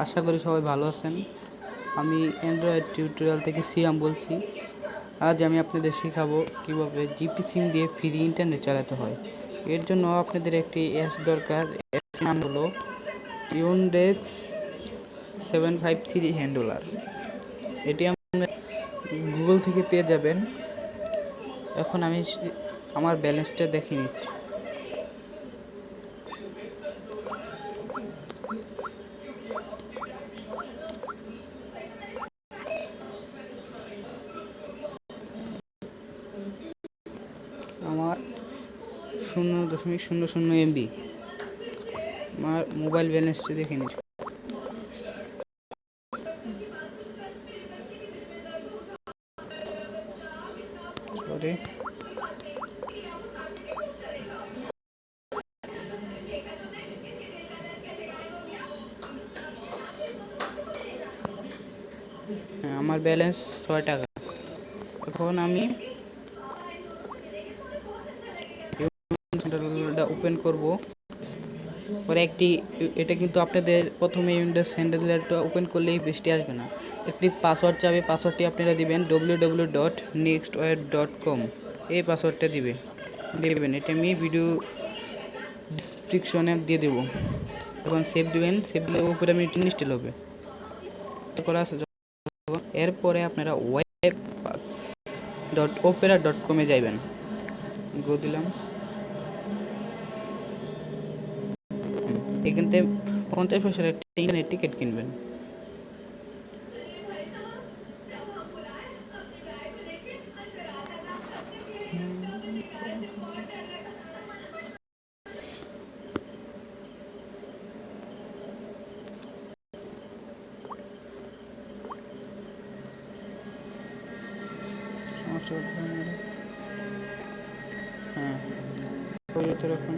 আশা করি সবাই ভালো আছেন। আমি অ্যান্ড্রয়েড টিউটোরিয়াল থেকে সিয়াম বলছি। আজ আমি আপনাদের শেখাবো কীভাবে জিপি সিম দিয়ে ফ্রি ইন্টারনেট চালাতে হয়। এর জন্য আপনাদের একটি অ্যাপস দরকার। অ্যাপসটির নাম হলো ইউনডেক্স 753 হ্যান্ডলার। এটি আপনারা গুগল থেকে পেয়ে যাবেন। এখন আমি আমার ব্যালেন্সটা দেখে নিচ্ছি। আমার 0.00 এমবি। আমার মোবাইল ব্যালেন্সটা দেখে নিচ্ছি। সরি, আমার ব্যালেন্স 6 টাকা। এখন আমি ওপেন করব। পরে এটা কিন্তু আপনাদের প্রথমে উইন্ডোজ হ্যান্ডেলটা ওপেন করলেই পেজটি আসবে না। একটি পাসওয়ার্ড চাবে। পাসওয়ার্ডটি আপনারা দিবেন www.nextwire.com। এই পাসওয়ার্ডটা দেবেন। এটা আমি ভিডিও ডিসক্রিপশনে দিয়ে দেবো। এখন সেভ দিবেন। সেভ দিলে উপরে আমি ইনস্টল হবে করা আছে। এরপরে আপনারা webpass.opera.com এ যাবেন। গো দিলাম। এখান থেকে 50 পয়সার একটা ইন্টারনেট টিকিট কিনবেন। সমস্যা হ্যাঁ, রাখুন।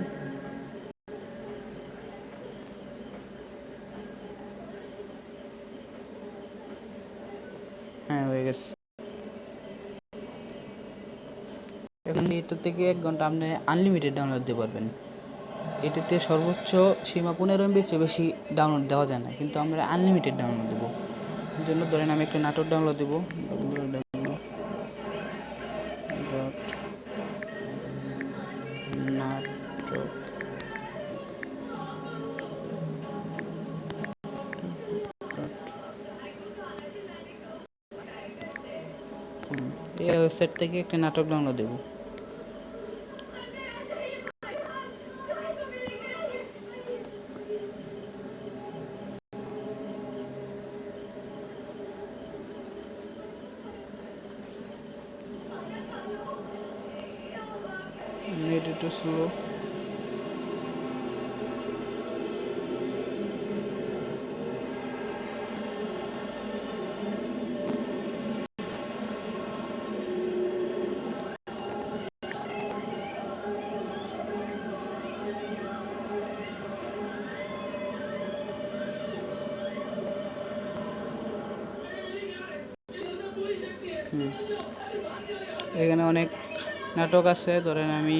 হ্যাঁ, হয়ে গেছে। এখন এটা থেকে 1 ঘন্টা আপনি আনলিমিটেড ডাউনলোড দিতে পারবেন। এটাতে সর্বোচ্চ সীমা 15 MB চেয়ে বেশি ডাউনলোড দেওয়া যায় না, কিন্তু আমরা আনলিমিটেড ডাউনলোড দেবো। এর জন্য ধরেন আমি একটা নাটক ডাউনলোড দেবো। নাটক এই ওয়েবসাইট থেকে একটা নাটক ডাউনলোড দেবো। নেট একটু স্লো। এখানে অনেক নাটক আছে। ধরেন আমি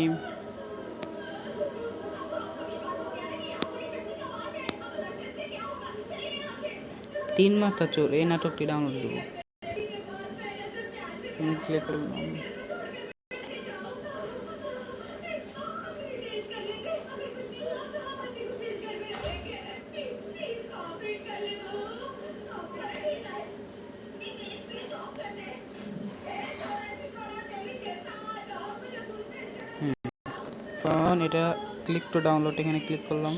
তিন মাথা চোর এই নাটকটি ডাউনলোড দেবো। ক্লিক করলাম। কারণ এটা ক্লিক টু ডাউনলোড, এখানে ক্লিক করলাম।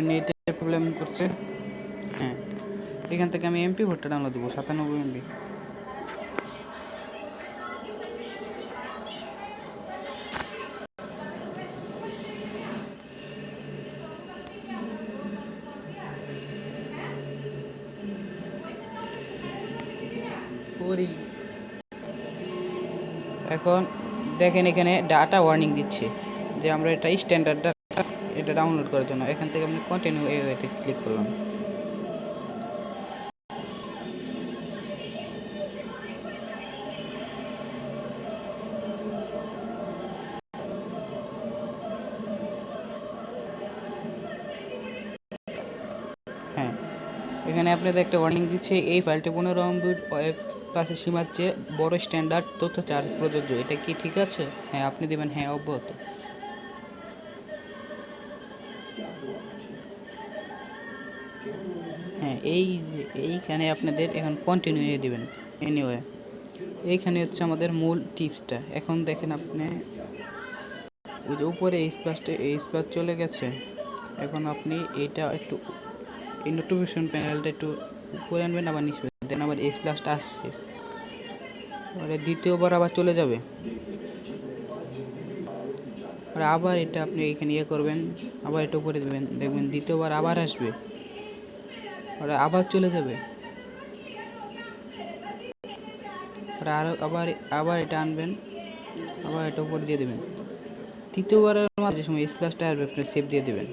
নেটের প্রবলেম করছে। হ্যাঁ, এখান থেকে আমি MP4টা ডাউনলোড দেবো 97 MB। এখন দেখেন এখানে ডাটা ওয়ার্নিং দিচ্ছে যে আমরা এটা স্ট্যান্ডার্ড ডাটা এটা ডাউনলোড করার জন্য এখান থেকে আমি কন্টিনিউ এতে ক্লিক করলাম। হ্যাঁ, এখানে আপনাদের একটা ওয়ার্নিং দিচ্ছে এই ফাইলটি 15 MB ওয়েব ক্লাসের সীমার চেয়ে বড় স্ট্যান্ডার্ড তথ্য চার্জ প্রযোজ্য। এটা কি ঠিক আছে? হ্যাঁ, আপনি দেবেন হ্যাঁ অব্যাহত। হ্যাঁ, এইখানে আপনাদের এখন কন্টিনিউ দিবেন। এনিওয়ে এইখানে হচ্ছে আমাদের মূল টিপসটা। এখন দেখেন আপনি ওই যে উপরে এই স্প্লাস চলে গেছে। এখন আপনি এটা একটু এই নোটিফিকেশন প্যানেলটা একটু উপরে আনবেন, আবার নিচে দেন, আবার এই স্প্লাসটা আসছে, এবারে দ্বিতীয়বার আবার চলে যাবে, আর আবার এটা আপনি এখানে ইয়ে করবেন, আবার এটা উপরে দেবেন, দেখবেন দ্বিতীয়বার আবার আসবে, আর আবার চলে যাবে, আর আবার আবার এটা আনবেন, আবার এটা উপরে দিয়ে দেবেন। তৃতীয়বারের মাঝে সময় স্প্লাসটা আসবে, আপনি সেভ দিয়ে দেবেন।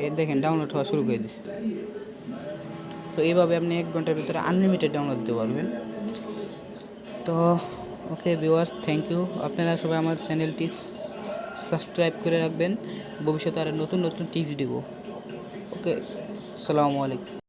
এই দেখেন ডাউনলোড হওয়া শুরু করে দিচ্ছে। তো এইভাবে আপনি 1 ঘন্টার ভিতরে আনলিমিটেড ডাউনলোড দিতে পারবেন। তো ওকে ভিউয়ার্স, থ্যাংক ইউ। আপনারা সবাই আমার চ্যানেলটি সাবস্ক্রাইব করে রাখবেন, ভবিষ্যতে আরও নতুন নতুন টিপস দিব। ওকে, আসসালামু আলাইকুম।